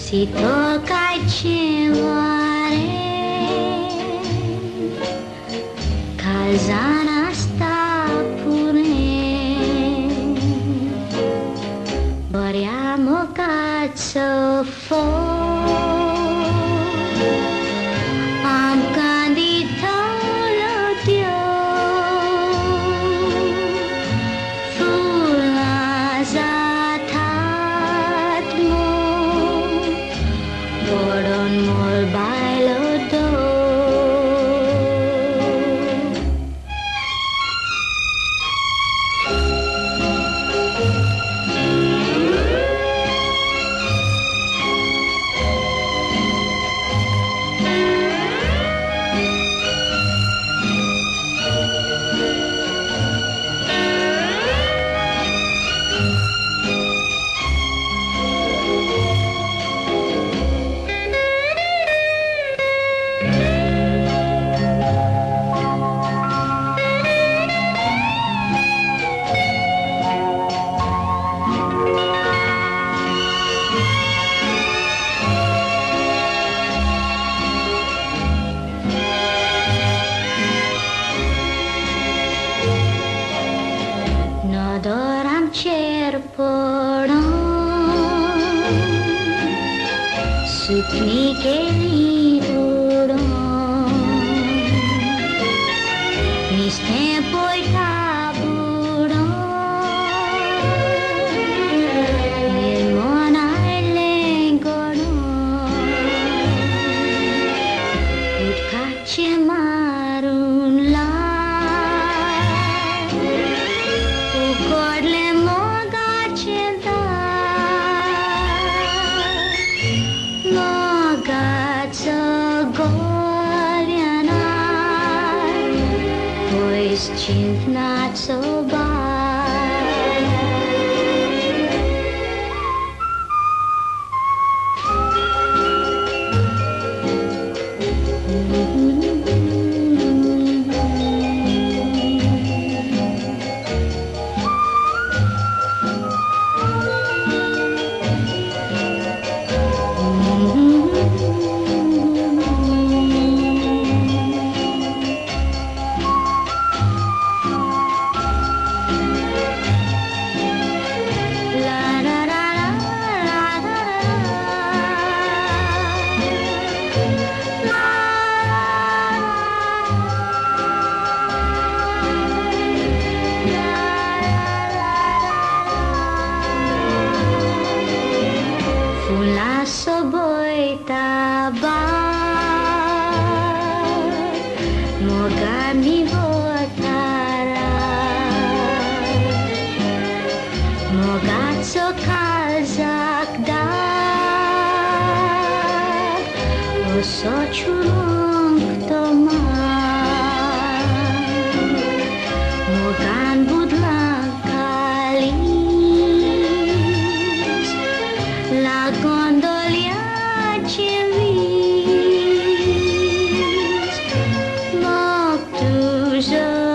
Si tocai ce mare Calzana sta pure Boriamo cazzo Am candito l'odio Boron mol bailo do Nodoram cerporam Sutnike liburam Mis tempoi taburam Nirmona elengoram Utkache marun la Godle moga ceda Moga co goliana Pois cintna co Lasso boita ba Mogami botara Mogazzo kazak da O sochurung toma Mogan budlang kalis La gondolia ce vis Noctujo